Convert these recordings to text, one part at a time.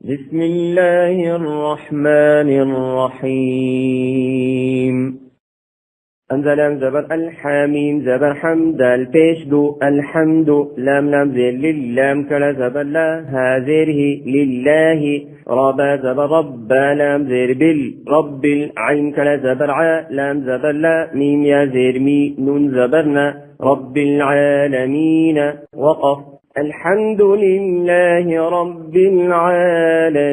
بسم الله الرحمن الرحيم. أنزل زبر الحاميم زبر حمد البيش دو الحمد لام لام زير للام كلا زبر لا هازره لله ربا زبر ربا لام زير بالرب العين كلا زبر لام زبر لا ميم يا زير مي نون زبرنا رب العالمين وقف الحمد لله رب العالمين.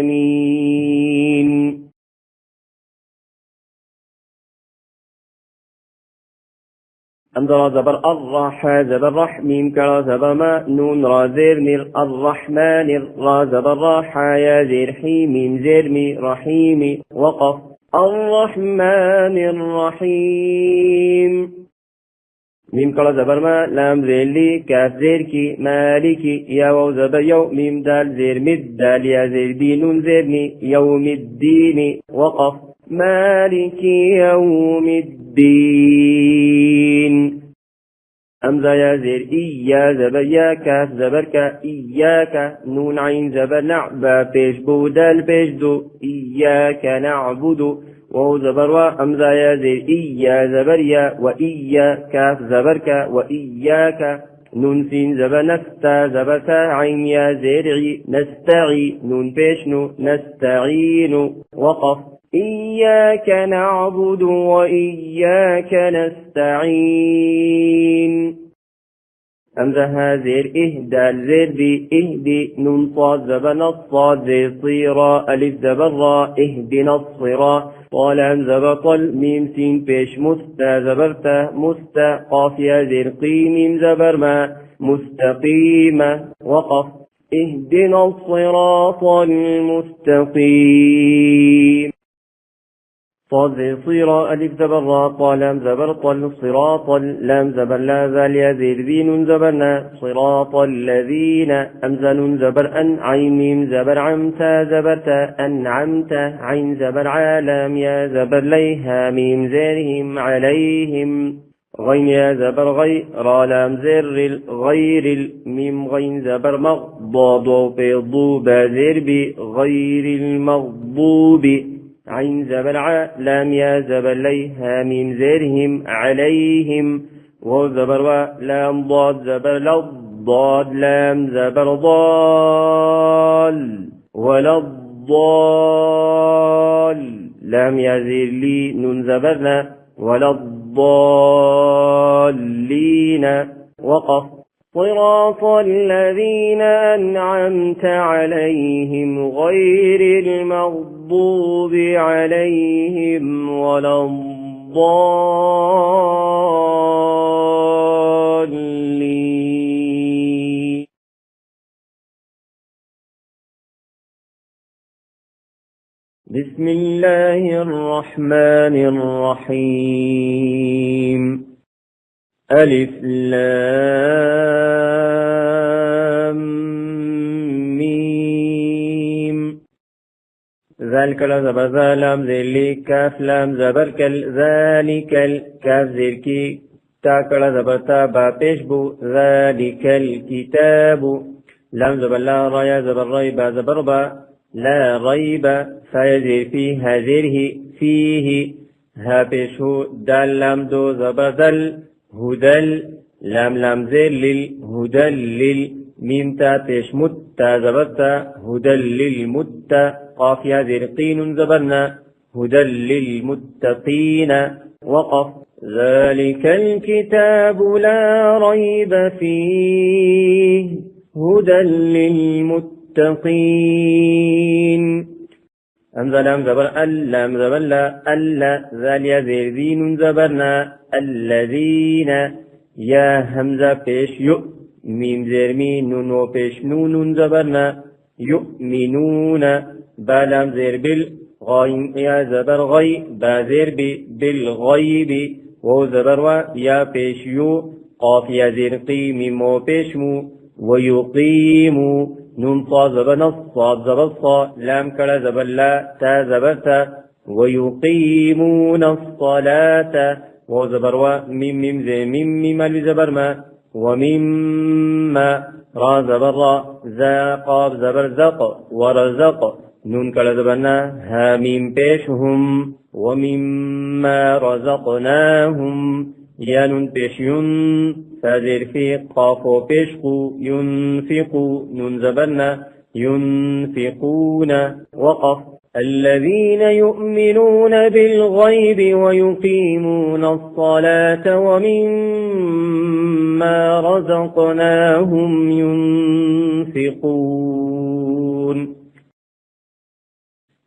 أمزر زبر الرح زبر رحميم كرا زبر ما نون را زير نر الرحمن را زبر راحا يا زير حيميم زيرمي رحيمي وقف الرحمن الرحيم. ميم كلا زبر ما لام زير لي كاف زير كي مالكي يا واو زبر يو ميم دال زير مد دال يا زير بي نون زيرني يوم الدين وقف مالك يوم الدين. أمزا يا زير إيا زبر يا كاف زبر كا إياك نون عين زبر نعبا بيش بودال بيش دو إياك نعبد وهو زبر وأمزا يا زير إيا زبر يا وإيا كاف زبر كا وإياك نون سين زبر نستا زبر تا عين يا زيرعي نستعي نون بيش نو نستعين وقف إياك نعبد وإياك نستعين. أمزة هازير إهدى الزير بي إهدي نون صاد زبن الصاد زي صيرا ألف زبرا إهدنا الصرا طال أمزة بطل ميم سين بيش مستا زبرتا مستا قاف يا زير قيم زبر ما مستقيمة وقف إهدنا الصراط المستقيم. صاد صيرا ألف زبر را طالام زبر طل صراط لام زبر لا ذال يزيد ذين زبرنا صراط الذين أمزل زبر أن عين ميم زبر عمتا زبرتا أنعمت عين زبر عالم يا زبر ليها ميم زيرهم عليهم غين يا زبر غي را لام زر غير الميم غين زبر مغضوب بيضو بازر بغير المغضوب عين زبر لام يا زبر ليها ميم زرهم عليهم وزبر ولام ضاد زبر لضاد لام زبر ضال ولا الضال لام يا زير لي نون زبرنا ولا الضالين وقف صراط الذين أنعمت عليهم غير المغضوب عليهم ولا الضالين. بسم الله الرحمن الرحيم. ألف لام ميم ذلك زبر ذا لام ذلك كاف لام زبر كل ذلك الكاف ذلك تا زبر تا با پیش بو ذلك الكتاب لام زبر لا رايا زبر راي با زبر با لا ريب فيزير فيه هذره فيه ها پیشو دال لام دو زبر دل هدل لام لام زير للهدل لل ميم تا پیش متا زبرتا هدل للمت قاف يا زير قين زبرنا هدل للمتقين وقف ذلك الكتاب لا ريب فيه هدى للمتقين. أمزة لام زبر اللام زبر لا ألا ذال يا زير ذين زبرنا الذين يا همزة پیش يؤ ميم زير مين نون و پیش نون زبرنا يؤمنون بالام زير بالغين يا زبر غي با زير بالغيب و زبر و يا پیش يو قاف يا زير قيم و پیش مو ويقيم نون صاد زبر نصاد زبر صا لام كلا زبر لا تا زبر تا ويقيمون الصلاة وزبر ميم ميم زي ميم ميم الزبر ما ومما را زبر را ذا قاب زبر زق ورزق نون کلا زبرنا ها میم پیش هم ومما رزقناهم یا نون پیش ین فازر في قافو پیش قو ينفقوا نون زبرنا ينفقون وقف الذين يؤمنون بالغيب ويقيمون الصلاة ومما رزقناهم ينفقون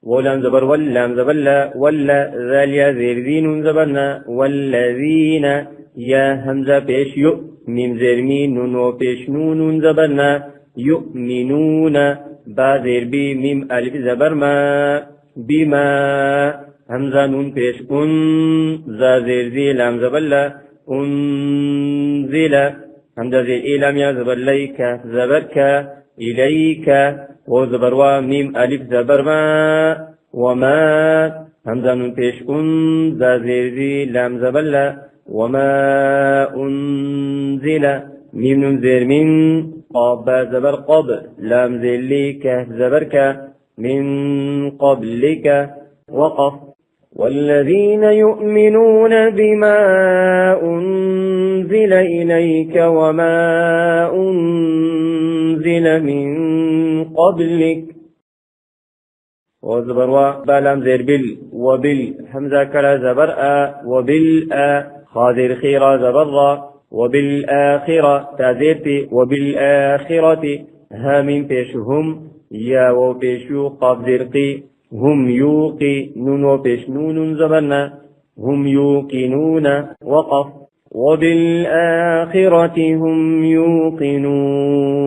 ولام زبر واللام زبر لا ولا ذاليا زير ذين زبرنا والذين يا همزة بيش يؤ ميم زير مين نون وبيش نون زبرنا يؤمنون با زير بي ميم ألف زبر ما بما همزة نون بيش ذا زير ذي لام زبر لا أنزل همزة زير إلام يا زبر ليك زبرك إليك وزبر وميم ألف زبر ما وما همزة نون بيش ذا زير ذي لام زبر لا وما أنزل ميم نون زير من قاب زبر قب لام زير ليك زبرك من قبلك وقف والذين يؤمنون بما أنزل إليك وما أنزل من قبلك وزبر وبلام زير بال وبال همزة كلا زبر وبال خاذر خيرا زبر وبالآخرة تازيرتي وبالآخرة هامين بيشهم يا وبيشو قاب زرقي هم يوقي نون وبيش نون زبرنا هم يوقنون وقف وبالآخرة هم يوقنون